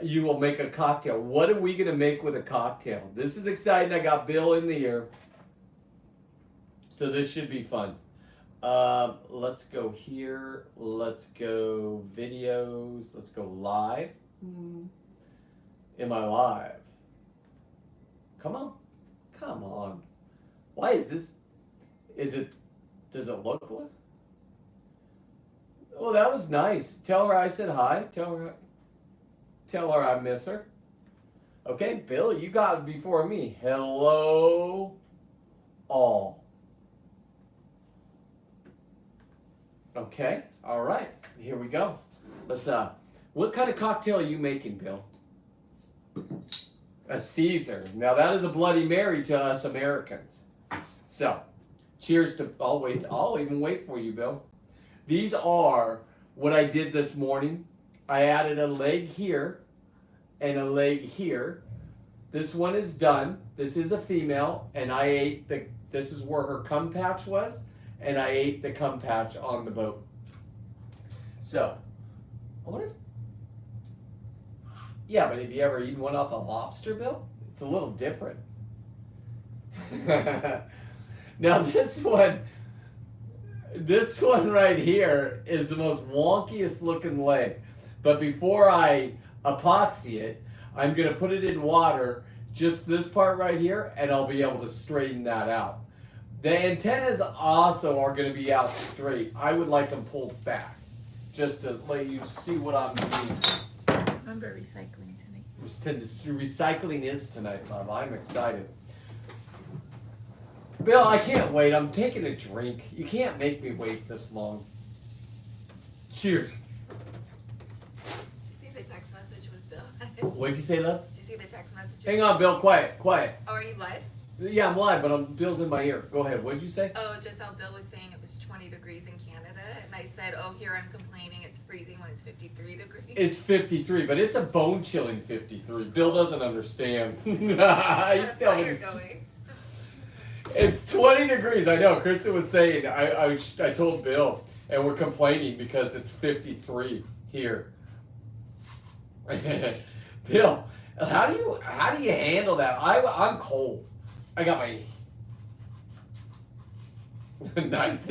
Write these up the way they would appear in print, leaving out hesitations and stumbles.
you will make a cocktail. What are we gonna make with a cocktail? This is exciting. I got Bill in the ear, so this should be fun. Let's go here. Let's go videos. Let's go live. Am I live? Come on. Come on. Why is this? Does it look like? Oh, that was nice. Tell her I said hi. Tell her I miss her. Okay, Bill, you got it before me. Hello, all. Okay, all right. Here we go. Let's what kind of cocktail are you making, Bill? A Caesar. Now that is a Bloody Mary to us Americans. So, cheers to. I'll even wait for you, Bill. These are what I did this morning. I added a leg here and a leg here. This one is done. This is a female, and I ate this is where her cum patch was, and I ate the cum patch on the boat. So, I wonder if, yeah, but have you ever eaten one off a lobster, Bill? It's a little different. Now this one right here is the most wonkiest looking leg. But before I epoxy it, I'm going to put it in water, just this part right here, and I'll be able to straighten that out. The antennas also are going to be out straight. I would like them pulled back, just to let you see what I'm seeing. Remember recycling tonight. Recycling is tonight, love. I'm excited. Bill, I can't wait. I'm taking a drink. You can't make me wait this long. Cheers. Did you see the text message with Bill? What'd you say, love? Did you see the text message? Hang on, Bill. Quiet. Oh, are you live? Yeah, I'm live, but Bill's in my ear. Go ahead. What'd you say? Oh, just how Bill was saying it was 20 degrees in Canada. And I said, oh, here I'm complaining it's freezing when it's 53 degrees. It's 53, but it's a bone-chilling 53. Bill doesn't understand. He's telling me. Going. It's 20 degrees. I know. Kristen was saying, I told Bill, and we're complaining because it's 53 here. Bill, how do you handle that? I'm cold. I got my nice.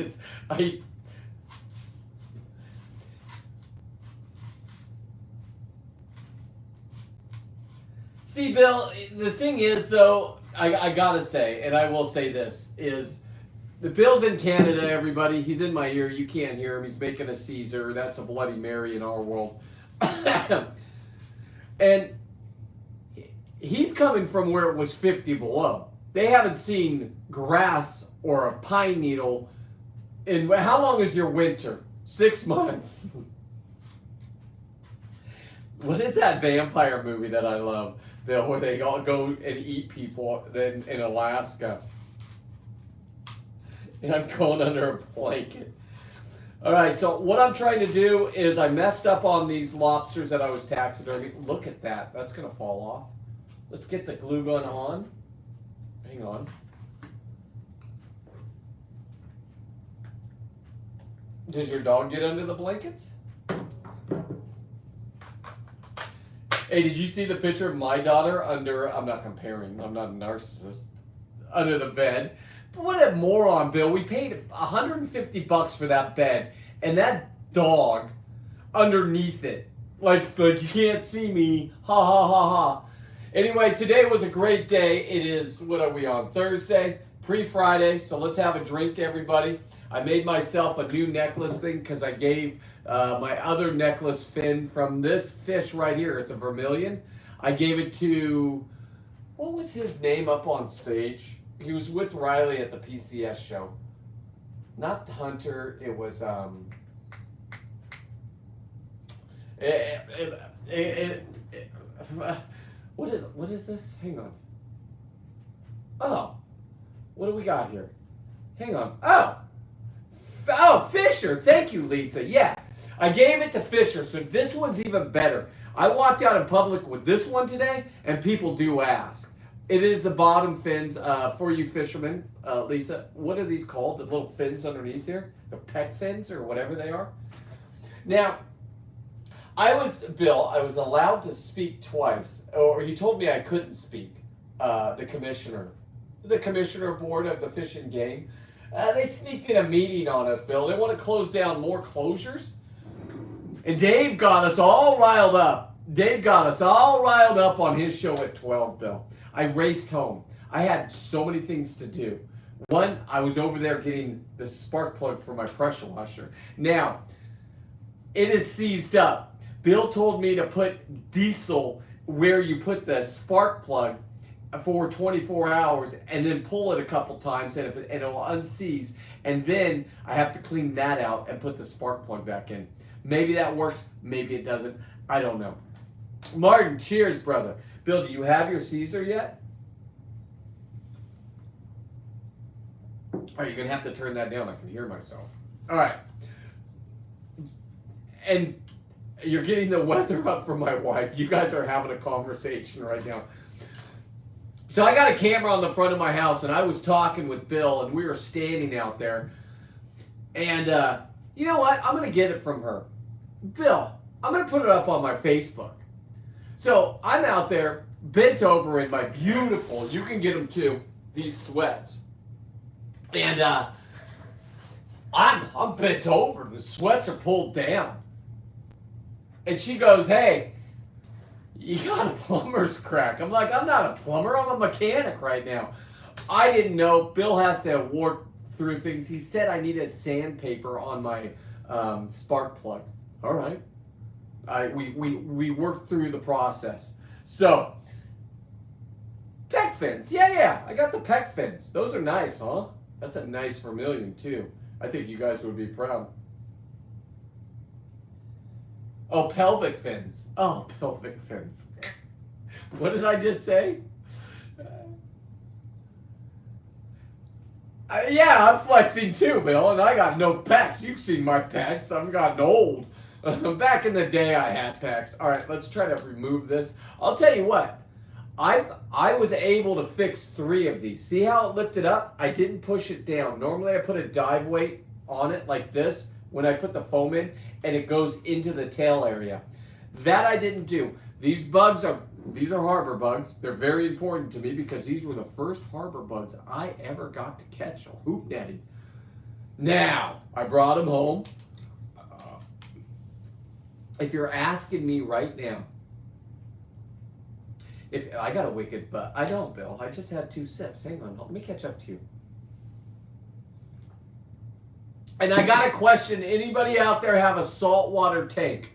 See, Bill. The thing is, though, I gotta say, and I will say this is. The Bill's in Canada, everybody. He's in my ear. You can't hear him. He's making a Caesar. That's a Bloody Mary in our world. And he's coming from where it was 50 below. They haven't seen grass or a pine needle in, how long is your winter? 6 months. What is that vampire movie that I love, Bill, where they all go and eat people in Alaska? And I'm going under a blanket. All right, so what I'm trying to do is I messed up on these lobsters that I was taxiderming. Look at that. That's going to fall off. Let's get the glue gun on. Hang on. Does your dog get under the blankets? Hey, did you see the picture of my daughter under, I'm not comparing, I'm not a narcissist, under the bed? But what a moron, Bill. We paid $150 for that bed, and that dog underneath it. Like you can't see me. Ha ha ha ha. Anyway, today was a great day. It is, what are we on, Thursday? Pre-Friday, so let's have a drink, everybody. I made myself a new necklace thing because I gave my other necklace fin from this fish right here. It's a vermilion. I gave it to, what was his name up on stage? He was with Riley at the PCS show. Not Hunter, it was, what is this? Hang on. Oh, what do we got here? Hang on. Oh, Fisher. Thank you, Lisa. Yeah, I gave it to Fisher, so this one's even better. I walked out in public with this one today, and people do ask. It is the bottom fins for you fishermen, Lisa. What are these called? The little fins underneath here? The pet fins or whatever they are? Now, I was allowed to speak twice, or he told me I couldn't speak. The commissioner board of the Fish and Game, they sneaked in a meeting on us, Bill. They want to close down more closures. And Dave got us all riled up. Dave got us all riled up on his show at 12, Bill. I raced home. I had so many things to do. One, I was over there getting the spark plug for my pressure washer. Now, it is seized up. Bill told me to put diesel where you put the spark plug for 24 hours and then pull it a couple times and it'll unseize. And then I have to clean that out and put the spark plug back in. Maybe that works. Maybe it doesn't. I don't know. Martin, cheers, brother. Bill, do you have your Caesar yet? Are you going to have to turn that down? I can hear myself. All right. And you're getting the weather up for my wife. You guys are having a conversation right now. So I got a camera on the front of my house, and I was talking with Bill, and we were standing out there. And you know what? I'm going to get it from her. Bill, I'm going to put it up on my Facebook. So I'm out there, bent over in my beautiful, you can get them too, these sweats. And I'm bent over. The sweats are pulled down. And she goes, hey, you got a plumber's crack. I'm like, I'm not a plumber. I'm a mechanic right now. I didn't know. Bill has to work through things. He said I needed sandpaper on my spark plug. All right. We worked through the process. So, PEC fins. Yeah. I got the PEC fins. Those are nice, huh? That's a nice vermilion, too. I think you guys would be proud. Oh, pelvic fins. Oh, pelvic fins. What did I just say? Yeah, I'm flexing too, Bill, and I got no pecs. You've seen my pecs. I've gotten old. Back in the day, I had pecs. All right, let's try to remove this. I'll tell you what. I was able to fix 3 of these. See how it lifted up? I didn't push it down. Normally, I put a dive weight on it like this when I put the foam in, and it goes into the tail area. That I didn't do. These are harbor bugs. They're very important to me because these were the first harbor bugs I ever got to catch on hoop netting. Now, I brought them home. If you're asking me right now, if I got a wicked butt, I don't, Bill. I just had 2 sips. Hang on, let me catch up to you. And I got a question. Anybody out there have a saltwater tank?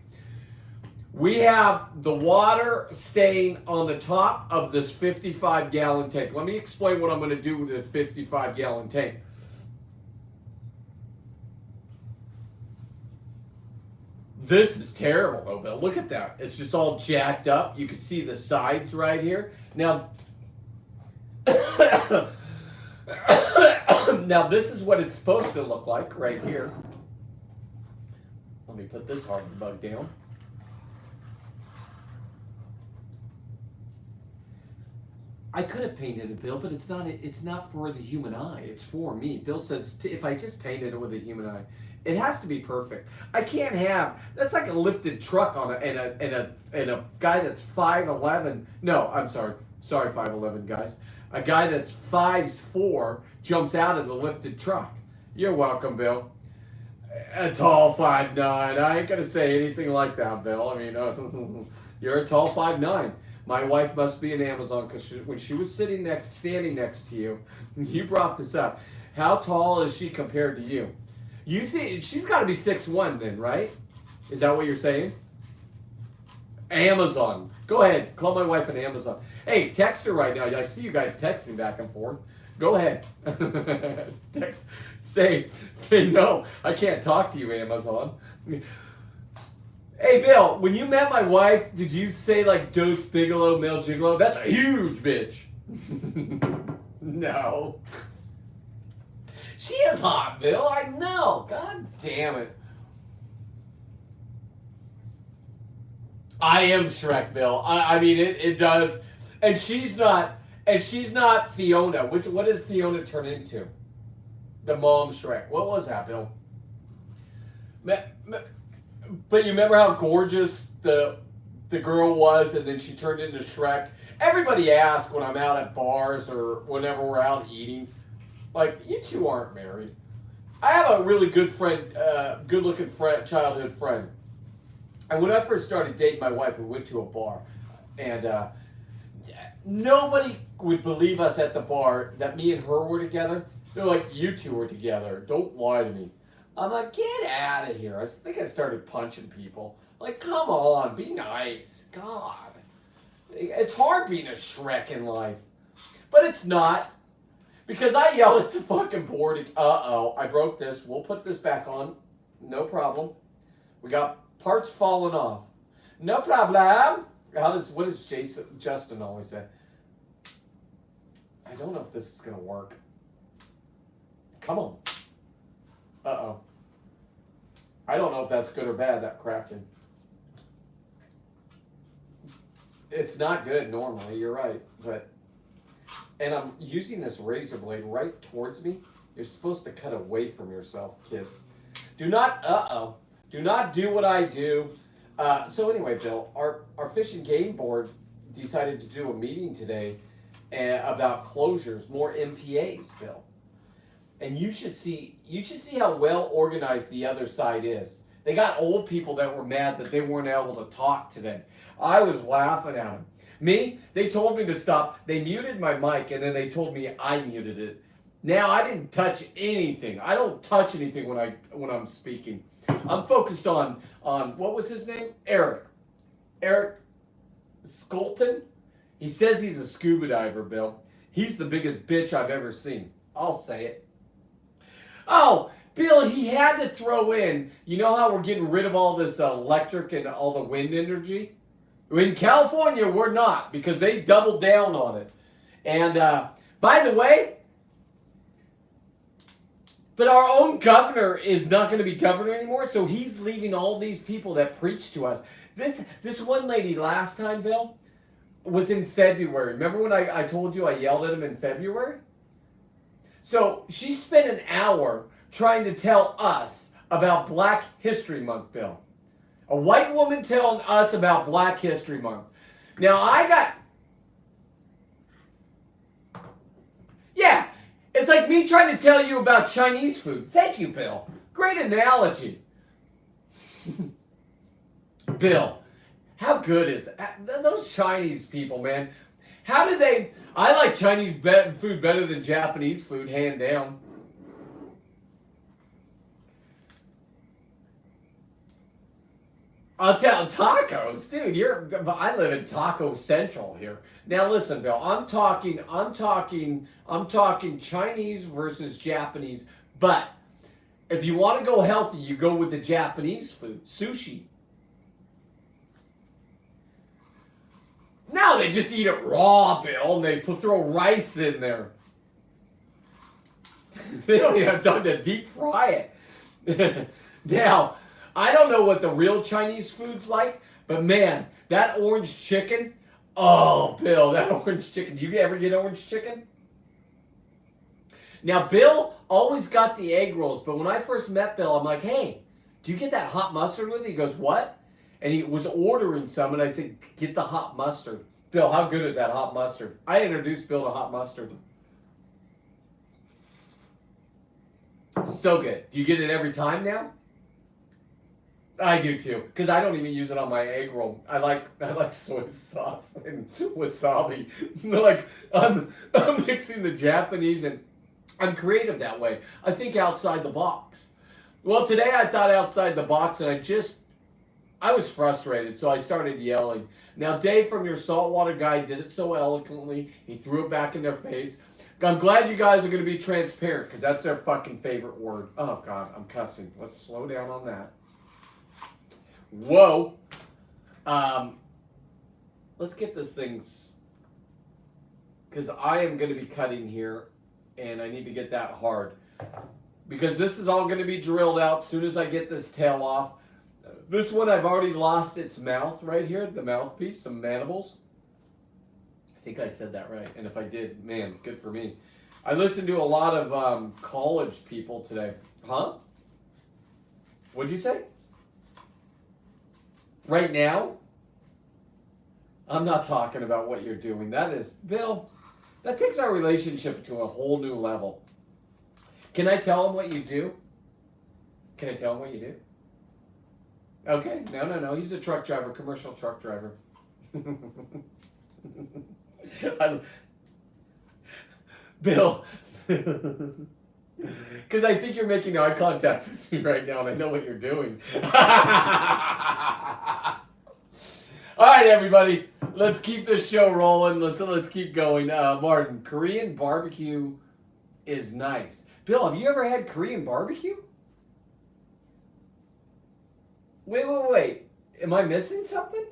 We have the water staying on the top of this 55-gallon tank. Let me explain what I'm going to do with this 55-gallon tank. This is terrible, though, Bill. Look at that. It's just all jacked up. You can see the sides right here. Now, now this is what it's supposed to look like right here. Let me put this harbor bug down. I could have painted it, Bill, but it's not for the human eye. It's for me. Bill says if I just painted it with a human eye, it has to be perfect. I can't have that's like a lifted truck on and a guy that's 5'11". No, I'm sorry, 5'11", guys. A guy that's 5'4" jumps out of the lifted truck. You're welcome, Bill. A tall 5'9". I ain't gonna say anything like that, Bill. I mean, you're a tall 5'9". My wife must be an Amazon because when she was standing next to you, you brought this up. How tall is she compared to you? You think she's got to be 6'1" then, right? Is that what you're saying? Amazon. Go ahead, call my wife an Amazon. Hey, text her right now. I see you guys texting back and forth. Go ahead. Text. Say no. I can't talk to you, Amazon. Hey, Bill, when you met my wife, did you say like Dose Bigelow, male gigolo? That's a huge bitch. No. She is hot, Bill. I know. God damn it. I am Shrek, Bill. I mean, it does. And she's not Fiona. What did Fiona turn into? The mom Shrek. What was that, Bill? But you remember how gorgeous the girl was, and then she turned into Shrek. Everybody asks when I'm out at bars or whenever we're out eating, like, you two aren't married. I have a really good friend, good looking friend, childhood friend. And when I first started dating my wife, we went to a bar, and nobody would believe us at the bar that me and her were together. They're like, you two were together. Don't lie to me. I'm like, get out of here. I think I started punching people. Like, come on, be nice. God. It's hard being a Shrek in life. But it's not. Because I yell at the fucking board. Uh-oh, I broke this. We'll put this back on. No problem. We got parts falling off. No problem. What does Justin always say? I don't know if this is gonna work. Come on. Uh-oh. I don't know if that's good or bad, that cracking. It's not good normally, you're right. And I'm using this razor blade right towards me. You're supposed to cut away from yourself, kids. Do not do what I do. So anyway, Bill, our Fish and Game Board decided to do a meeting today about closures, more MPAs, Bill. And you should see how well organized the other side is. They got old people that were mad that they weren't able to talk today. I was laughing at them. Me, they told me to stop. They muted my mic, and then they told me I muted it. Now I didn't touch anything. I don't touch anything when I'm speaking. I'm focused on what was his name? Eric Skolton. He says he's a scuba diver, Bill. He's the biggest bitch I've ever seen. I'll say it. Oh, Bill, he had to throw in, you know how we're getting rid of all this electric and all the wind energy? In California, we're not, because they doubled down on it. And by the way, but our own governor is not going to be governor anymore, so he's leaving all these people that preach to us. This one lady last time, Bill, was in February. Remember when I told you I yelled at him in February? So she spent an hour trying to tell us about Black History Month, Bill. A white woman telling us about Black History Month. Now yeah, it's like me trying to tell you about Chinese food. Thank you, Bill. Great analogy. Bill, how good is those Chinese people, man? How do they... I like Chinese food better than Japanese food, hand down. I'll tell tacos, dude. I live in Taco Central here. Now listen, Bill. I'm talking Chinese versus Japanese. But if you want to go healthy, you go with the Japanese food, sushi. Now they just eat it raw, Bill, and they throw rice in there. They don't even have time to deep fry it. Now, I don't know what the real Chinese food's like, but man, that orange chicken, oh, Bill, that orange chicken. Do you ever get orange chicken? Now, Bill always got the egg rolls, but when I first met Bill, I'm like, hey, do you get that hot mustard with it? He goes, what? And he was ordering some, and I said, get the hot mustard. Bill, how good is that hot mustard? I introduced Bill to hot mustard. So good. Do you get it every time now? I do too, because I don't even use it on my egg roll. I like soy sauce and wasabi. Like I'm mixing the Japanese, and I'm creative that way. I think outside the box. Well, today I thought outside the box, and I was frustrated, so I started yelling. Now, Dave from your saltwater guy did it so eloquently. He threw it back in their face. I'm glad you guys are going to be transparent, because that's their fucking favorite word. Oh, God, I'm cussing. Let's slow down on that. Whoa. Let's get this thing, because I am going to be cutting here, and I need to get that hard. Because this is all going to be drilled out as soon as I get this tail off. This one, I've already lost its mouth right here, the mouthpiece, some mandibles. I think I said that right, and if I did, man, good for me. I listened to a lot of college people today. Huh? What'd you say? Right now, I'm not talking about what you're doing. That is, Bill, that takes our relationship to a whole new level. Can I tell him what you do? Can I tell him what you do? Okay, no. He's a truck driver, commercial truck driver. Bill, because I think you're making eye contact with me right now, and I know what you're doing. All right, everybody, let's keep this show rolling. Let's keep going. Martin, Korean barbecue is nice. Bill, have you ever had Korean barbecue? Wait. Am I missing something?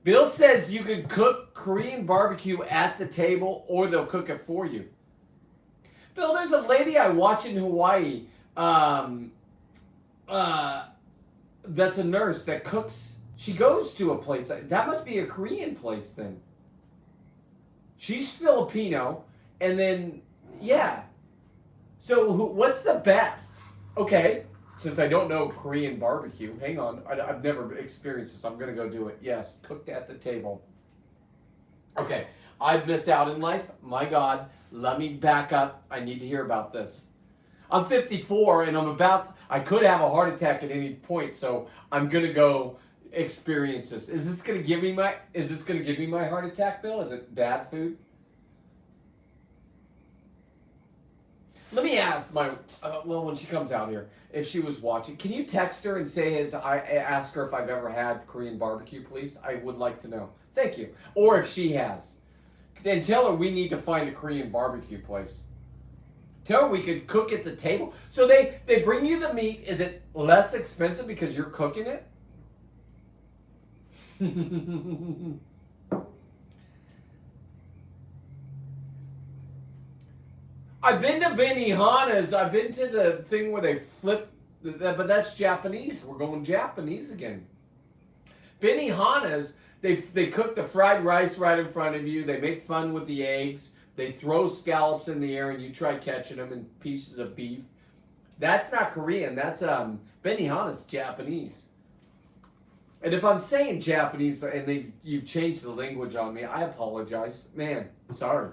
Bill says you can cook Korean barbecue at the table or they'll cook it for you. Bill, there's a lady I watch in Hawaii that's a nurse that cooks. She goes to a place. That must be a Korean place then. She's Filipino. And then, yeah. So what's the best? Okay. Since I don't know Korean barbecue, hang on. I've never experienced this. I'm going to go do it. Yes, cooked at the table. Okay, I've missed out in life. My God, let me back up. I need to hear about this. I'm 54 and I could have a heart attack at any point, so I'm going to go experience this. Is this going to give me my heart attack, Bill? Is it bad food? Let me ask when she comes out here, if she was watching, can you text her and ask her if I've ever had Korean barbecue, please? I would like to know. Thank you. Or if she has. Then tell her we need to find a Korean barbecue place. Tell her we could cook at the table. So they bring you the meat. Is it less expensive because you're cooking it? I've been to Benihana's. I've been to the thing where they flip, but that's Japanese. We're going Japanese again. Benihana's, they cook the fried rice right in front of you. They make fun with the eggs. They throw scallops in the air and you try catching them in pieces of beef. That's not Korean. That's Benihana's Japanese. And if I'm saying Japanese and you've changed the language on me, I apologize. Man, sorry.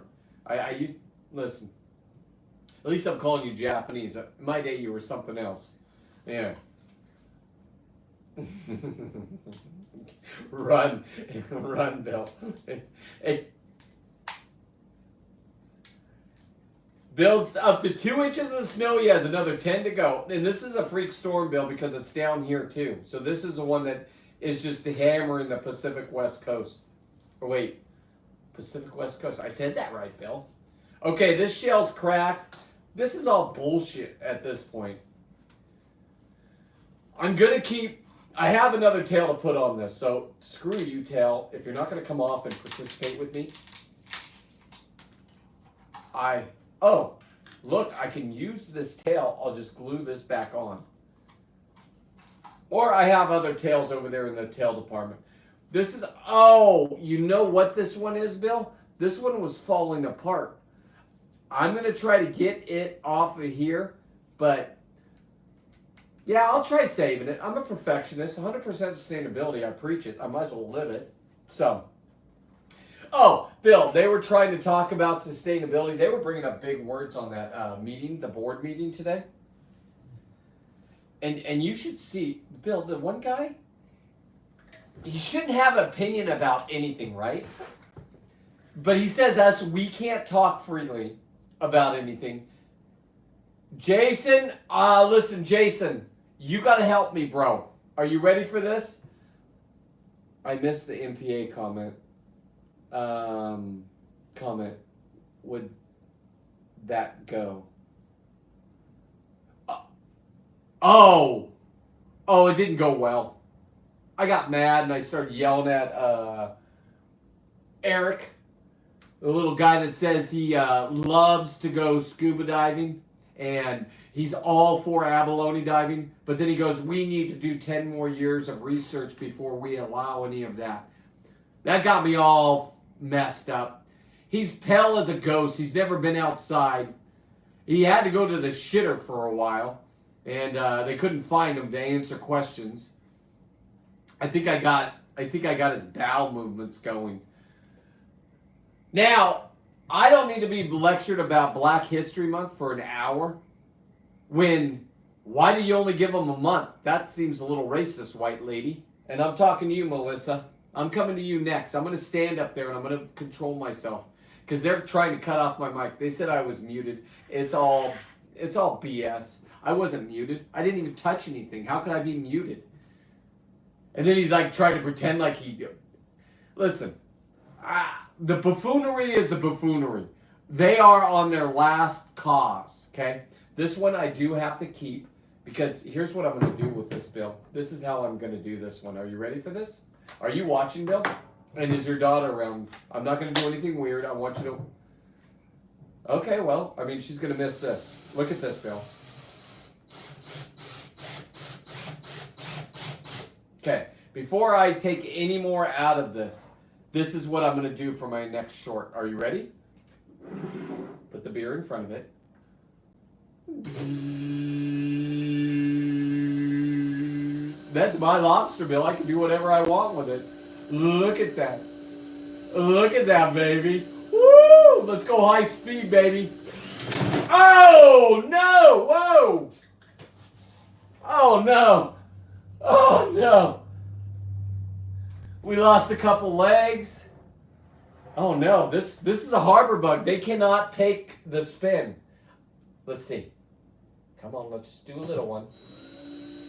Listen. At least I'm calling you Japanese. In my day, you were something else. Yeah. Run, Bill. Hey. Bill's up to 2 inches of snow. He has another 10 to go. And this is a freak storm, Bill, because it's down here too. So this is the one that is just the hammer in the Pacific West Coast. Or wait, Pacific West Coast. I said that right, Bill. Okay, this shell's cracked. This is all bullshit at this point. I have another tail to put on this, so screw you, tail. If you're not going to come off and participate with me. Look, I can use this tail. I'll just glue this back on. Or I have other tails over there in the tail department. You know what this one is, Bill? This one was falling apart. I'm going to try to get it off of here, but yeah, I'll try saving it. I'm a perfectionist, 100% sustainability. I preach it. I might as well live it. So, Bill, they were trying to talk about sustainability. They were bringing up big words on that the board meeting today. And you should see, Bill, the one guy, he shouldn't have an opinion about anything, right? But he says we can't talk freely about anything. Jason, listen, Jason, you got to help me, bro. Are you ready for this? I missed the MPA comment. Would that go? It didn't go well. I got mad and I started yelling at Eric, the little guy that says he loves to go scuba diving and he's all for abalone diving, but then he goes, we need to do 10 more years of research before we allow any of that. That got me all messed up. He's pale as a ghost. He's never been outside. He had to go to the shitter for a while, and they couldn't find him to answer questions. I think I got his bowel movements going. Now, I don't need to be lectured about Black History Month for an hour. Why do you only give them a month? That seems a little racist, white lady. And I'm talking to you, Melissa. I'm coming to you next. I'm going to stand up there and I'm going to control myself. Because they're trying to cut off my mic. They said I was muted. It's all BS. I wasn't muted. I didn't even touch anything. How could I be muted? And then he's like trying to pretend like he did. Listen, the buffoonery is the buffoonery. They are on their last cause, okay? This one I do have to keep because here's what I'm going to do with this, Bill. This is how I'm going to do this one. Are you ready for this? Are you watching, Bill? And is your daughter around? I'm not going to do anything weird. I want you to... Okay, well, I mean, she's going to miss this. Look at this, Bill. Okay, before I take any more out of this, this is what I'm going to do for my next short. Are you ready? Put the beer in front of it. That's my lobster, Bill. I can do whatever I want with it. Look at that. Look at that, baby. Woo! Let's go high speed, baby. Oh, no! Whoa! Oh, no. Oh, no. We lost a couple legs. Oh, no. This is a harbor bug. They cannot take the spin. Let's see. Come on, let's just do a little one.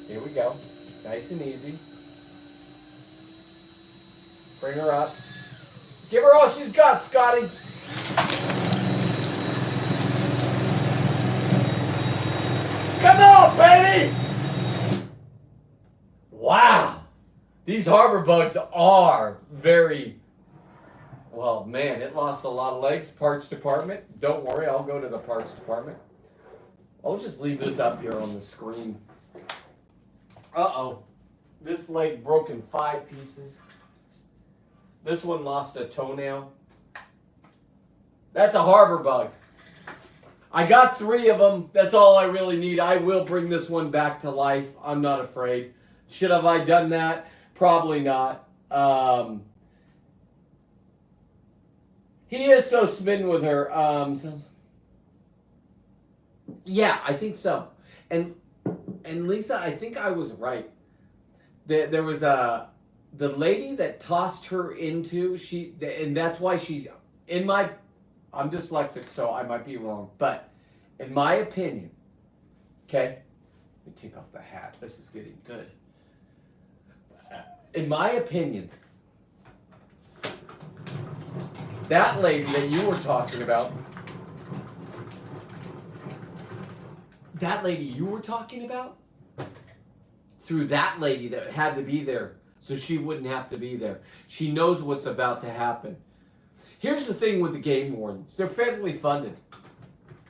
Here we go. Nice and easy. Bring her up. Give her all she's got, Scotty. Come on, baby! Wow. These harbor bugs are very... Well, man, it lost a lot of legs. Parts department. Don't worry, I'll go to the parts department. I'll just leave this up here on the screen. Uh-oh. This leg broke in 5 pieces. This one lost a toenail. That's a harbor bug. I got 3 of them. That's all I really need. I will bring this one back to life. I'm not afraid. Should have I done that? Probably not. He is so smitten with her. Yeah, I think so. And Lisa, I think I was right. There was the lady that tossed her into and that's why I'm dyslexic, so I might be wrong, but in my opinion, okay, let me take off the hat. This is getting good. In my opinion, that lady that you were talking about, through that lady that had to be there so she wouldn't have to be there. She knows what's about to happen. Here's the thing with the game wardens. They're federally funded.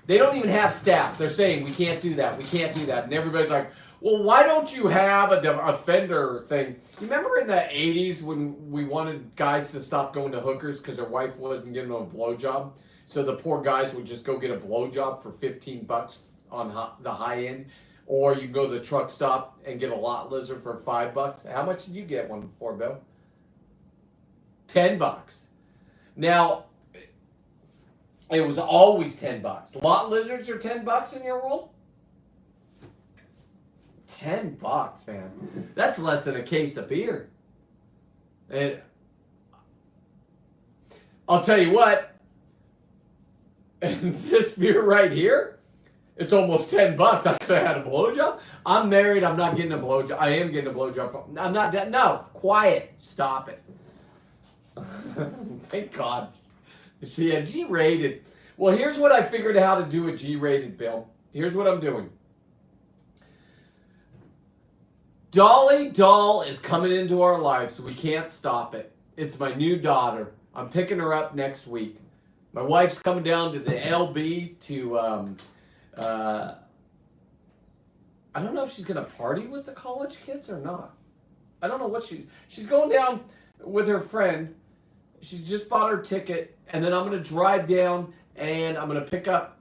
They don't even have staff. They're saying, we can't do that, we can't do that. And everybody's like, well, why don't you have a offender thing? You remember in the 80s when we wanted guys to stop going to hookers because their wife wasn't giving them a blowjob? So the poor guys would just go get a blowjob for $15 on the high end. Or you can go to the truck stop and get a lot lizard for $5. How much did you get one for, Bill? $10. Now, it was always $10. Lot lizards are $10 in your world? $10, man. That's less than a case of beer. And I'll tell you what, and this beer right here, it's almost $10. I could have had a blowjob. I'm married. I'm not getting a blowjob. I am getting a blowjob. I'm not. No, quiet. Stop it. Thank God. She had G-rated. Well, here's what I figured out how to do a G-rated, Bill. Here's what I'm doing. Dolly Doll is coming into our lives, so we can't stop it. It's my new daughter. I'm picking her up next week. My wife's coming down to the LB to, I don't know if she's going to party with the college kids or not. I don't know what she's going down with her friend. She's just bought her ticket. and then I'm going to drive down and I'm going to pick up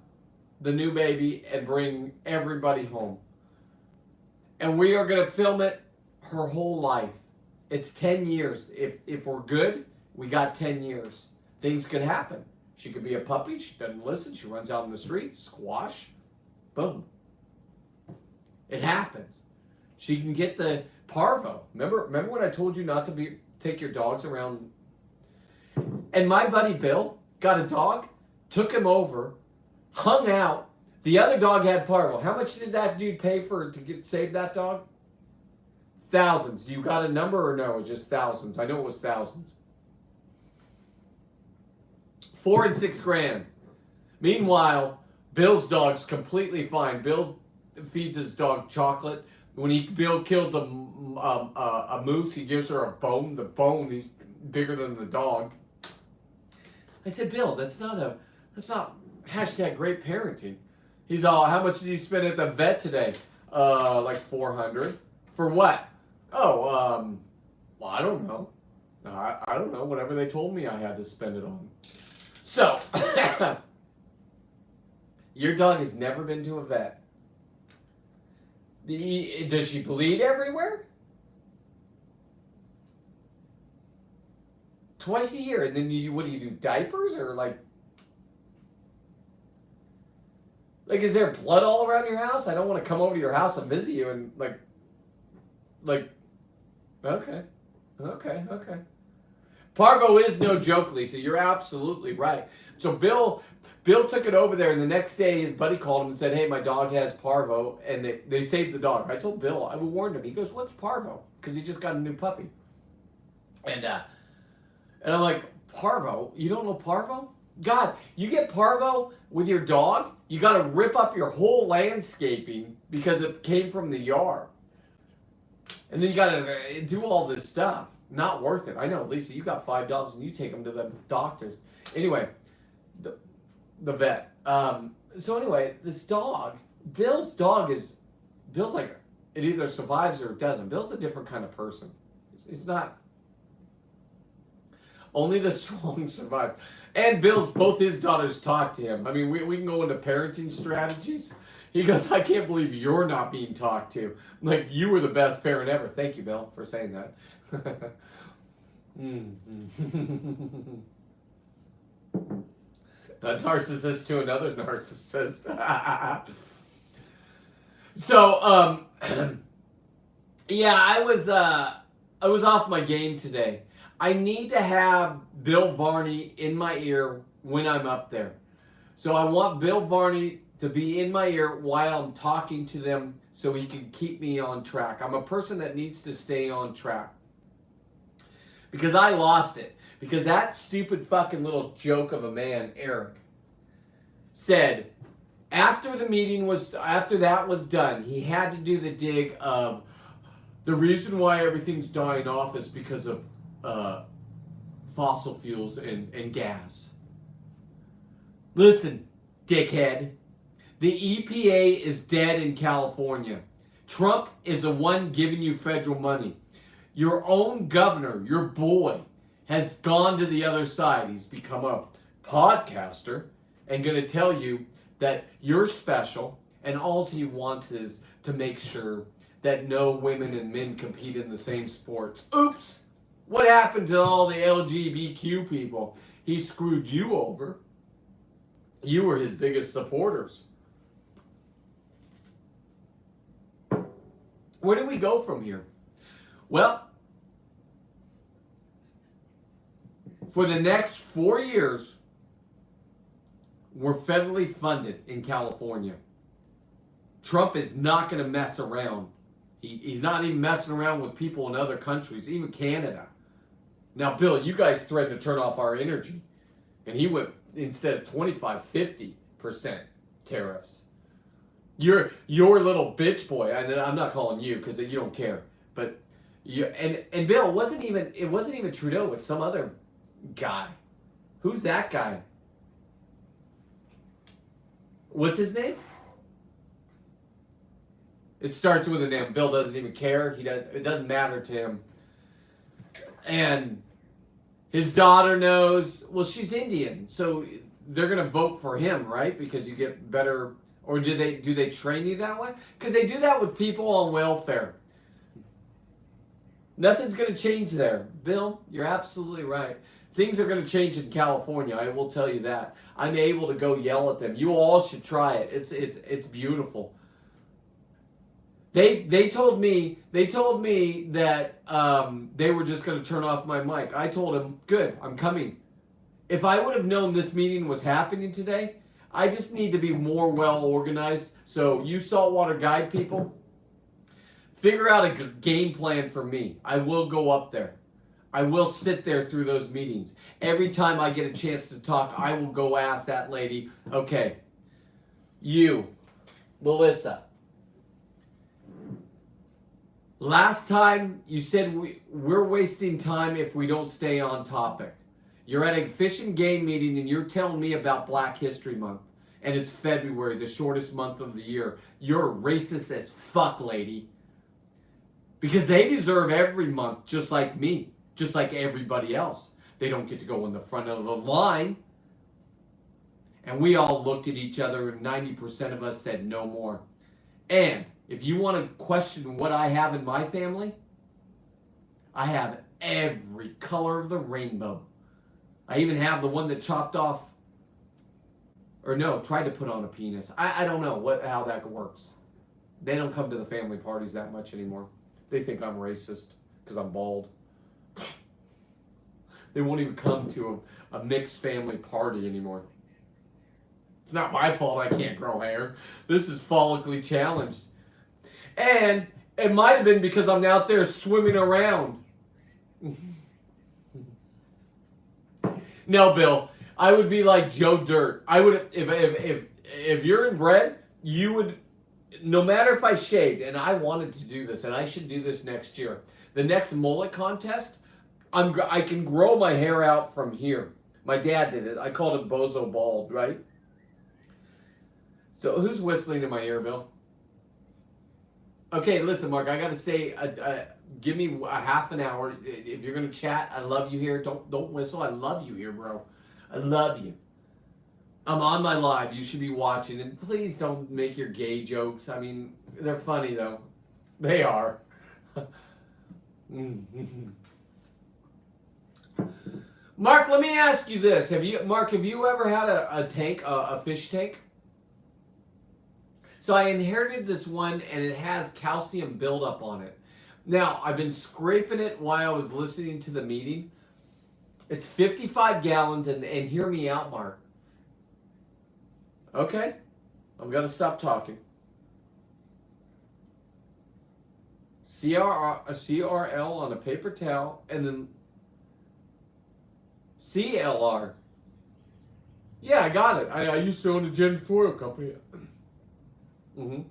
the new baby and bring everybody home. And we are going to film it her whole life. It's 10 years. If we're good, we got 10 years. Things could happen. She could be a puppy. She doesn't listen. She runs out in the street. Squash. Boom. It happens. She can get the parvo. Remember when I told you not to take your dogs around? And my buddy Bill got a dog, took him over, hung out. The other dog had parvo. How much did that dude pay save that dog? Thousands. You got a number or no? Just thousands. I know it was thousands. $4 and $6 grand. Meanwhile, Bill's dog's completely fine. Bill feeds his dog chocolate. When Bill kills a moose, he gives her a bone. The bone is bigger than the dog. I said, Bill, that's not hashtag great parenting. He's all, how much did you spend at the vet today? Like $400. For what? Oh, well, I don't know. I don't know. Whatever they told me I had to spend it on. So, your dog has never been to a vet. Does she bleed everywhere? Twice a year, and then what do you do? Diapers or like, is there blood all around your house? I don't want to come over to your house and visit you and like, okay. Parvo is no joke, Lisa. You're absolutely right. So Bill took it over there, and the next day his buddy called him and said, hey, my dog has parvo, and they saved the dog. I told Bill, I warned him. He goes, what's parvo? Because he just got a new puppy. And I'm like, parvo? You don't know parvo? God, you get parvo with your dog, you got to rip up your whole landscaping because it came from the yard. And then you got to do all this stuff. Not worth it. I know, Lisa, you got 5 dogs and you take them to the doctors. Anyway, the vet. So anyway, this dog, Bill's like, it either survives or it doesn't. Bill's a different kind of person. He's not, only the strong survive. And both his daughters talk to him. I mean, we can go into parenting strategies. He goes, I can't believe you're not being talked to. Like, you were the best parent ever. Thank you, Bill, for saying that. A narcissist to another narcissist. So, yeah, I was off my game today. I need to have Bill Varney in my ear when I'm up there. So I want Bill Varney to be in my ear while I'm talking to them so he can keep me on track. I'm a person that needs to stay on track. Because I lost it. Because that stupid fucking little joke of a man, Eric, said after that was done, he had to do the dig of the reason why everything's dying off is because of fossil fuels and gas. Listen, dickhead. The EPA is dead in California. Trump is the one giving you federal money. Your own governor, your boy, has gone to the other side. He's become a podcaster and going to tell you that you're special, and all he wants is to make sure that no women and men compete in the same sports. Oops! What happened to all the LGBTQ people? He screwed you over. You were his biggest supporters. Where do we go from here? Well, for the next 4 years, we're federally funded in California. Trump is not going to mess around. He's not even messing around with people in other countries, even Canada. Now, Bill, you guys threatened to turn off our energy. And he went, instead of 25, 50% tariffs. Your little bitch boy, I'm not calling you because you don't care. But you and Bill, it wasn't even Trudeau, it's some other guy. Who's that guy? What's his name? It starts with an M. Bill doesn't even care. It doesn't matter to him. And His daughter knows. Well, she's Indian, so they're gonna vote for him, right? Because you get better. Or do they train you that way? Because they do that with people on welfare. Nothing's gonna change there, Bill. You're absolutely right. Things are gonna change in California. I will tell you that. I'm able to go yell at them. You all should try it. It's beautiful. They told me that they were just going to turn off my mic. I told them, good, I'm coming. If I would have known this meeting was happening today, I just need to be more well organized. So you saltwater guide people, figure out a game plan for me. I will go up there. I will sit there through those meetings. Every time I get a chance to talk, I will go ask that lady, okay, you, Melissa, last time you said we're wasting time if we don't stay on topic. You're at a fish and game meeting and you're telling me about Black History Month. And it's February, the shortest month of the year. You're racist as fuck, lady. Because they deserve every month just like me. Just like everybody else. They don't get to go in the front of the line. And we all looked at each other and 90% of us said no more. And if you want to question what I have in my family, I have every color of the rainbow. I even have the one that chopped off, or no, tried to put on a penis. I don't know how that works. They don't come to the family parties that much anymore. They think I'm racist because I'm bald. They won't even come to a mixed family party anymore. It's not my fault I can't grow hair. This is follically challenged. And it might have been because I'm out there swimming around. No, Bill. I would be like Joe Dirt. I would if you're inbred, you would. No matter if I shaved, and I wanted to do this, and I should do this next year. The next mullet contest, I can grow my hair out from here. My dad did it. I called it bozo bald, right? So who's whistling in my ear, Bill? Okay, listen, Mark. I gotta stay. Give me a half an hour. If you're gonna chat, I love you here. Don't whistle. I love you here, bro. I love you. I'm on my live. You should be watching, and please don't make your gay jokes. I mean, they're funny though. They are. Mark, let me ask you this: have you ever had a tank, a fish tank? So I inherited this one, and it has calcium buildup on it. Now, I've been scraping it while I was listening to the meeting. It's 55 gallons, and hear me out, Mark. Okay? I'm going to stop talking. CRL on a paper towel, and then CLR. Yeah, I got it. I used to own a janitorial company. Mm-hmm.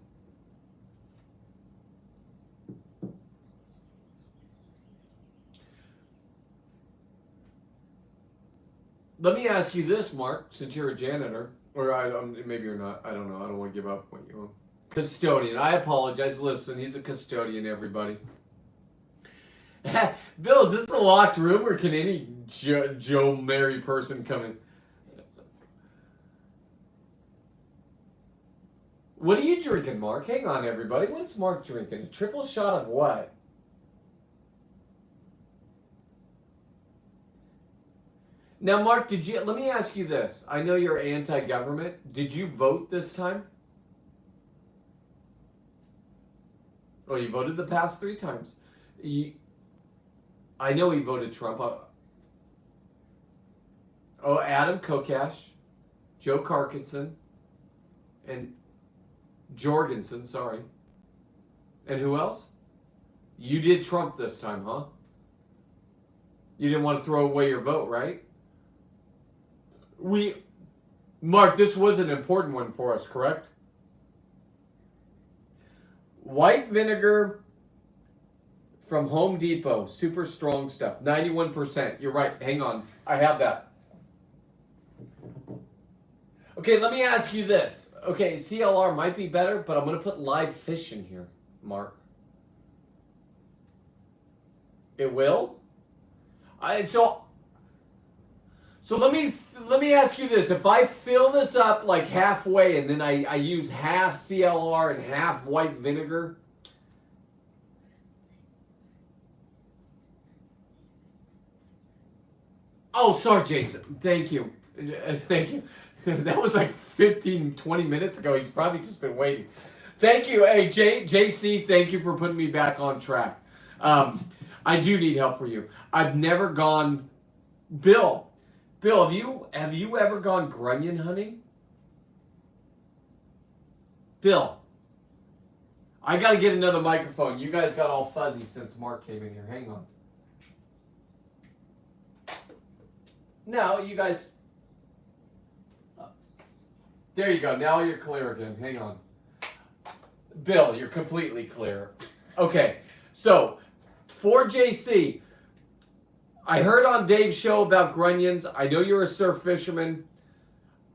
Let me ask you this, Mark, since you're a janitor, or maybe you're not. I don't know. I don't want to give up what you own. Custodian. I apologize. Listen, he's a custodian, everybody. Bill, is this a locked room, or can any Joe Mary person come in? What are you drinking, Mark? Hang on, everybody. What's Mark drinking? A triple shot of what? Now, Mark, let me ask you this. I know you're anti-government. Did you vote this time? Oh, you voted the past 3 times. I know he voted Trump. Oh, Adam Kokesh, Joe Carkinson, and Jorgensen, sorry. And who else? You did Trump this time, huh? You didn't want to throw away your vote, right? Mark, this was an important one for us, correct? White vinegar from Home Depot, super strong stuff, 91%. You're right, hang on, I have that. Okay, let me ask you this. Okay, CLR might be better, but I'm going to put live fish in here, Mark. It will? So let me ask you this: if I fill this up like halfway, and then I use half CLR and half white vinegar. Oh, sorry, Jason. Thank you. Thank you. That was like 15, 20 minutes ago. He's probably just been waiting. Thank you. Hey, JC, thank you for putting me back on track. I do need help for you. I've never gone. Bill, have you ever gone grunion hunting? Bill, I got to get another microphone. You guys got all fuzzy since Mark came in here. Hang on. No, you guys. There you go. Now you're clear again. Hang on. Bill, you're completely clear. Okay, so for JC, I heard on Dave's show about grunions. I know you're a surf fisherman.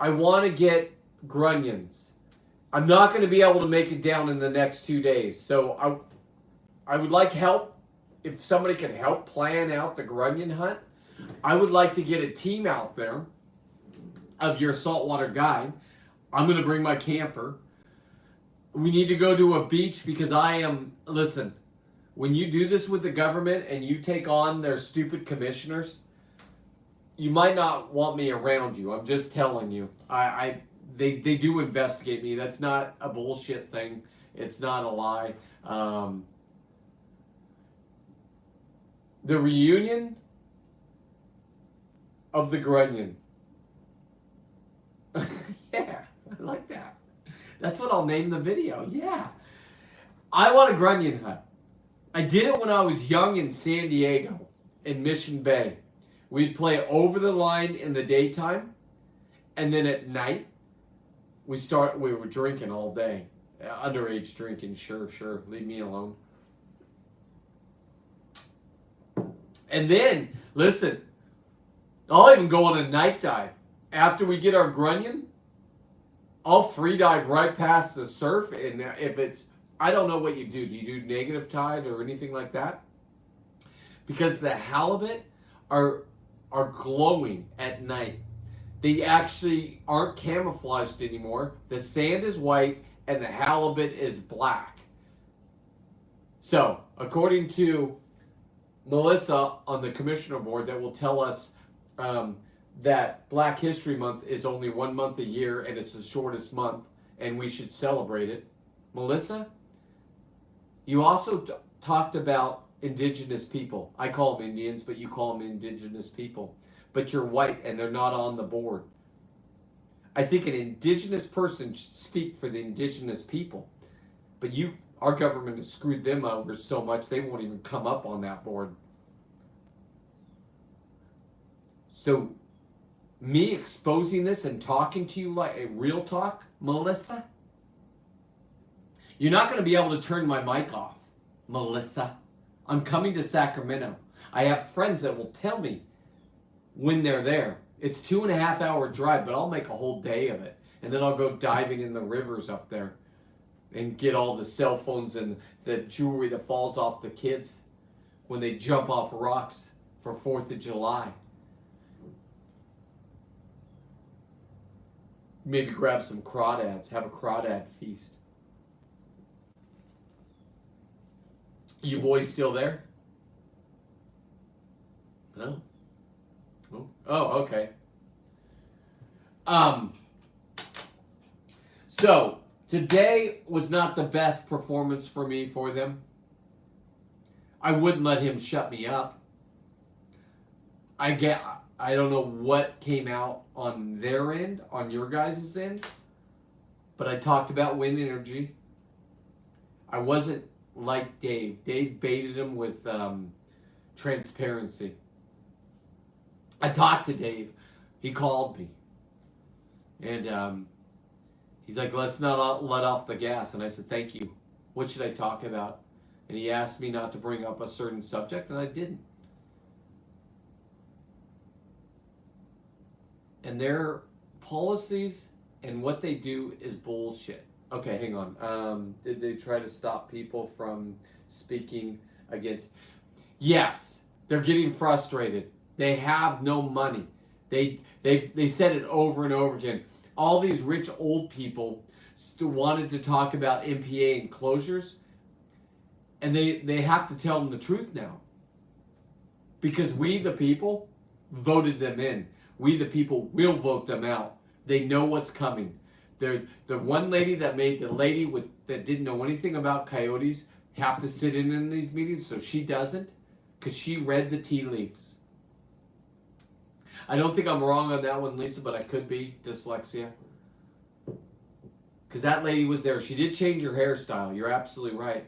I want to get grunions. I'm not going to be able to make it down in the next 2 days. So I would like help. If somebody can help plan out the grunion hunt, I would like to get a team out there of your saltwater guide. I'm going to bring my camper. We need to go to a beach because listen, when you do this with the government and you take on their stupid commissioners, you might not want me around you. I'm just telling you. They do investigate me. That's not a bullshit thing. It's not a lie. The reunion of the grunion. Yeah, I like that. That's what I'll name the video. Yeah. I want a grunion hunt. I did it when I was young in San Diego, in Mission Bay. We'd play over the line in the daytime, and then at night, we were drinking all day. Underage drinking, sure, leave me alone. And then, listen, I'll even go on a night dive. After we get our grunion, I'll free dive right past the surf, and if it's, I don't know what you do. Do you do negative tide or anything like that? Because the halibut are glowing at night. They actually aren't camouflaged anymore. The sand is white and the halibut is black. So, according to Melissa on the commissioner board, that will tell us that Black History Month is only 1 month a year and it's the shortest month and we should celebrate it. Melissa, you also talked about indigenous people. I call them Indians, but you call them indigenous people. But you're white and they're not on the board. I think an indigenous person should speak for the indigenous people. But our government has screwed them over so much they won't even come up on that board. So, me exposing this and talking to you like a real talk, Melissa, you're not going to be able to turn my mic off, Melissa. I'm coming to Sacramento. I have friends that will tell me when they're there. It's 2.5 hour drive, but I'll make a whole day of it. And then I'll go diving in the rivers up there and get all the cell phones and the jewelry that falls off the kids when they jump off rocks for 4th of July. Maybe grab some crawdads, have a crawdad feast. You boys still there? No? Oh, okay. So, today was not the best performance for me for them. I wouldn't let him shut me up. I don't know what came out on their end, on your guys' end, but I talked about wind energy. I wasn't like Dave. Dave baited him with transparency. I talked to Dave. He called me. And he's like, let's not let off the gas. And I said, thank you. What should I talk about? And he asked me not to bring up a certain subject, and I didn't. And their policies and what they do is bullshit. Okay, hang on. Did they try to stop people from speaking against? Yes, they're getting frustrated. They have no money. They said it over and over again. All these rich old people still wanted to talk about MPA and closures, and they have to tell them the truth now. Because we, the people, voted them in. We, the people, will vote them out. They know what's coming. They're, the one lady that made the lady that didn't know anything about coyotes have to sit in these meetings, so she doesn't, because she read the tea leaves. I don't think I'm wrong on that one, Lisa, but I could be. Dyslexia. Because that lady was there. She did change her hairstyle. You're absolutely right.